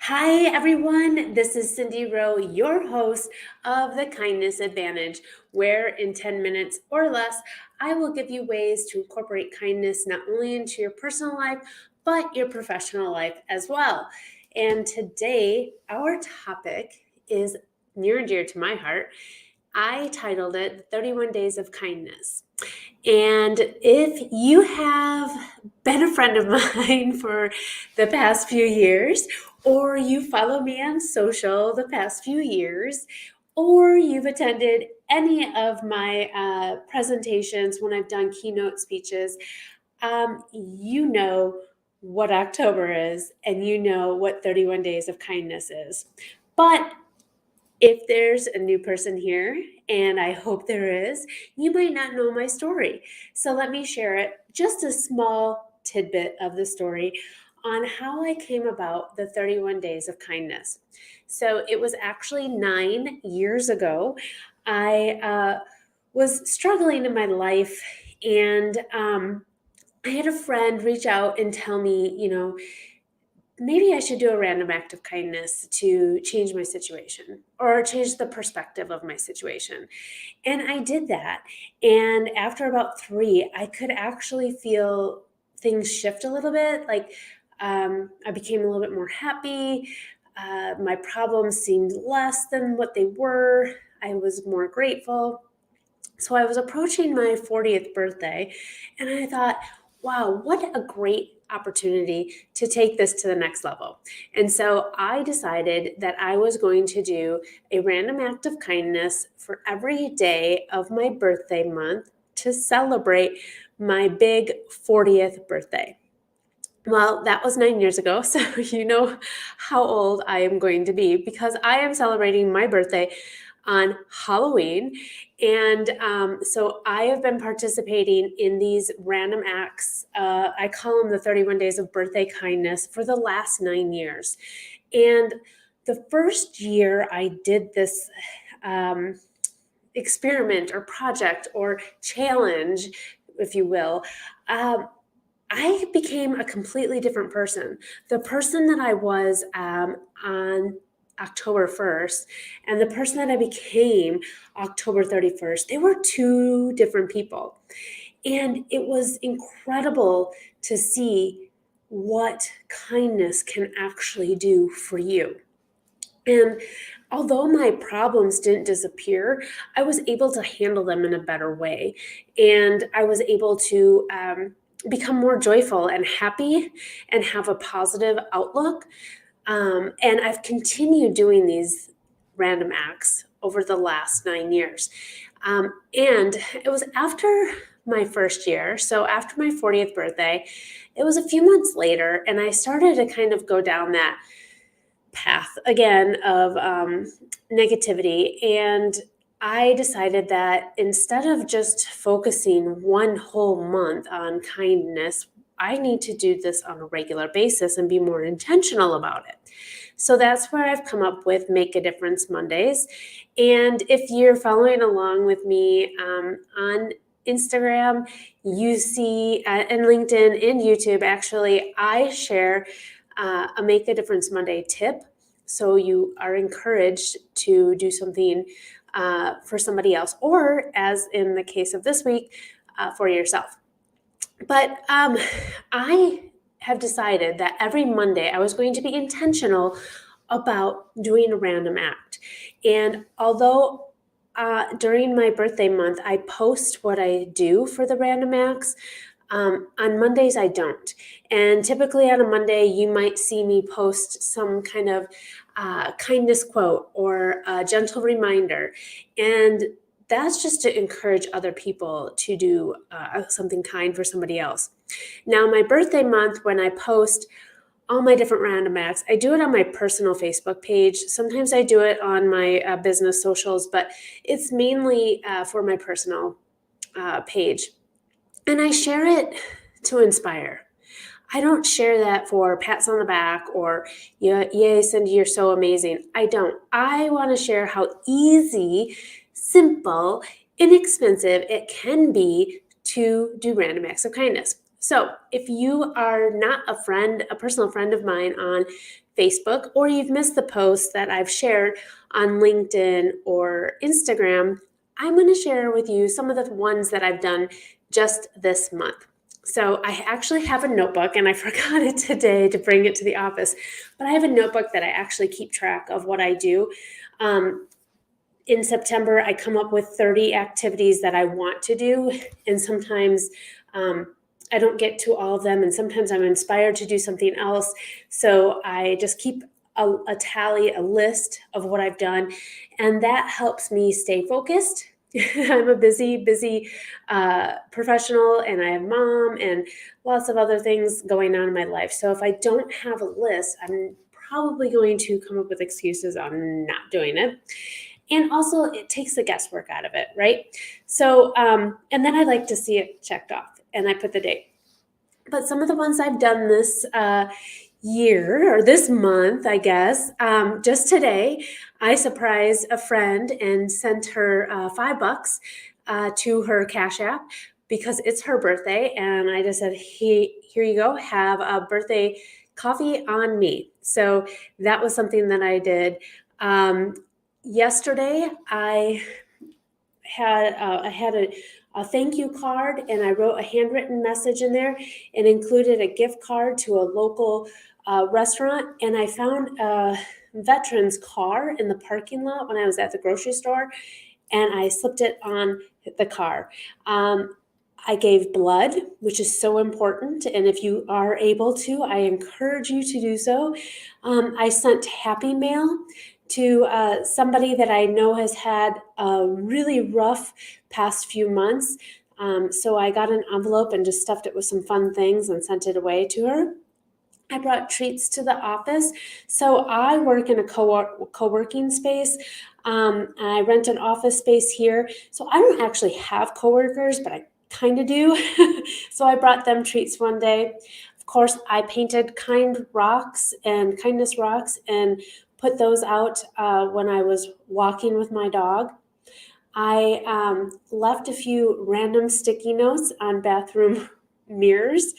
Hi, everyone. This is Cindy Rowe, your host of The Kindness Advantage, where in 10 minutes or less, I will give you ways to incorporate kindness not only into your personal life, but your professional life as well. And today, our topic is near and dear to my heart. I titled it 31 Days of Kindness. And if you have been a friend of mine for the past few years, or you follow me on social the past few years, or you've attended any of my presentations when I've done keynote speeches, you know what October is, and you know what 31 Days of Kindness is. But if there's a new person here, and I hope there is, you might not know my story. So let me share it, just a small tidbit of the story on how I came about the 31 Days of Kindness. So it was actually 9 years ago. I was struggling in my life, and I had a friend reach out and tell me, maybe I should do a random act of kindness to change my situation or change the perspective of my situation. And I did that. And after about three, I could actually feel things shift a little bit. Like I became a little bit more happy. My problems seemed less than what they were. I was more grateful. So I was approaching my 40th birthday, and I thought, wow, what a great opportunity to take this to the next level. And so I decided that I was going to do a random act of kindness for every day of my birthday month to celebrate my big 40th birthday. Well, that was 9 years ago, so you know how old I am going to be because I am celebrating my birthday on Halloween. And so I have been participating in these random acts. I call them the 31 Days of Birthday Kindness for the last 9 years. And the first year I did this experiment or project or challenge, if you will, I became a completely different person. The person that I was on October 1st and the person that I became October 31st, they were two different people. And it was incredible to see what kindness can actually do for you. And although my problems didn't disappear, I was able to handle them in a better way. And I was able to become more joyful and happy and have a positive outlook. And I've continued doing these random acts over the last 9 years. And it was after my first year, so after my 40th birthday, it was a few months later, and I started to kind of go down that path again of negativity. And I decided that instead of just focusing one whole month on kindness, I need to do this on a regular basis and be more intentional about it. So that's where I've come up with Make a Difference Mondays. And if you're following along with me on Instagram, you see, and LinkedIn and YouTube, actually, I share a Make a Difference Monday tip. So you are encouraged to do something for somebody else, or as in the case of this week, for yourself. But I have decided that every Monday I was going to be intentional about doing a random act. And although during my birthday month, I post what I do for the random acts, on Mondays, I don't. And typically on a Monday, you might see me post some kind of kindness quote or a gentle reminder. And that's just to encourage other people to do something kind for somebody else. Now, my birthday month, when I post all my different random acts, I do it on my personal Facebook page. Sometimes I do it on my business socials, but it's mainly for my personal page. And I share it to inspire. I don't share that for pats on the back or, yeah, yay, Cindy, you're so amazing. I don't. I want to share how easy, simple, inexpensive it can be to do random acts of kindness. So if you are not a friend, a personal friend of mine on Facebook, or you've missed the posts that I've shared on LinkedIn or Instagram, I'm going to share with you some of the ones that I've done just this month. So I actually have a notebook, and I forgot it today to bring it to the office, but I have a notebook that I actually keep track of what I do. In September, I come up with 30 activities that I want to do, and sometimes I don't get to all of them, and sometimes I'm inspired to do something else. So I just keep a tally, a list of what I've done, and that helps me stay focused. I'm a busy professional, and I have mom and lots of other things going on in my life. So if I don't have a list, I'm probably going to come up with excuses on not doing it. And also, it takes the guesswork out of it, right? So, and then I like to see it checked off, and I put the date. But some of the ones I've done this year, or this month, I guess, just today, I surprised a friend and sent her $5 to her Cash App because it's her birthday. And I just said, hey, here you go, have a birthday coffee on me. So that was something that I did. Yesterday, I had a thank you card, and I wrote a handwritten message in there and included a gift card to a local restaurant. And I found a veteran's car in the parking lot when I was at the grocery store, and I slipped it on the car. I gave blood, which is so important. And if you are able to, I encourage you to do so. I sent Happy Mail to somebody that I know has had a really rough past few months. So I got an envelope and just stuffed it with some fun things and sent it away to her. I brought treats to the office. So I work in a co-working space. And I rent an office space here. So I don't actually have coworkers, but I kind of do. So I brought them treats one day. Of course, I painted kindness rocks and put those out when I was walking with my dog. I left a few random sticky notes on bathroom mirrors.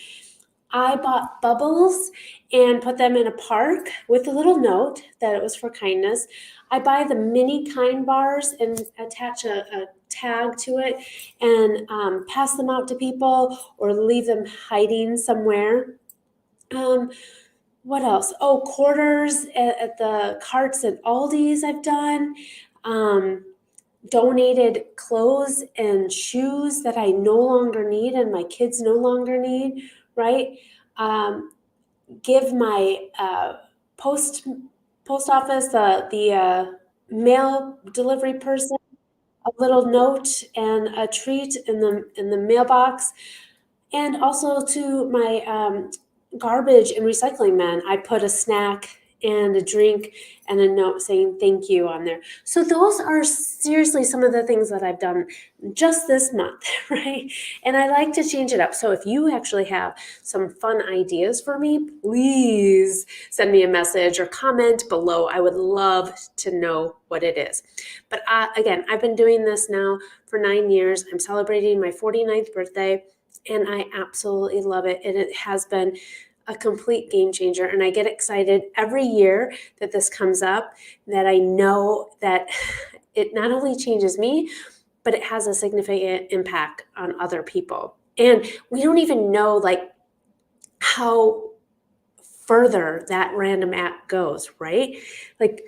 I bought bubbles and put them in a park with a little note that it was for kindness. I buy the mini kind bars and attach a tag to it and pass them out to people or leave them hiding somewhere. What else? Oh, quarters at the carts at Aldi's I've done. Donated clothes and shoes that I no longer need and my kids no longer need, right? Give my post office, the mail delivery person, a little note and a treat in the mailbox. And also to my garbage and recycling men, I put a snack and a drink and a note saying thank you on there. So those are seriously some of the things that I've done just this month, right? And I like to change it up. So if you actually have some fun ideas for me, please send me a message or comment below. I would love to know what it is. But again, I've been doing this now for 9 years. I'm celebrating my 49th birthday. And I absolutely love it. And it has been a complete game changer. And I get excited every year that this comes up, that I know that it not only changes me, but it has a significant impact on other people. And we don't even know like how further that random act goes, right? Like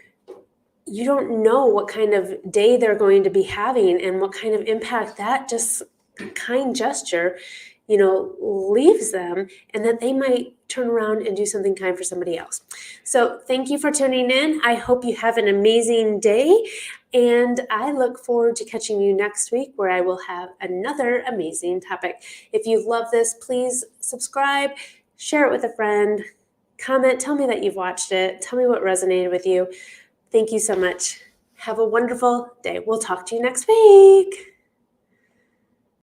you don't know what kind of day they're going to be having and what kind of impact that just kind gesture, leaves them, and that they might turn around and do something kind for somebody else. So thank you for tuning in. I hope you have an amazing day, and I look forward to catching you next week where I will have another amazing topic. If you love this, please subscribe, share it with a friend, comment, tell me that you've watched it, tell me what resonated with you. Thank you so much. Have a wonderful day. We'll talk to you next week.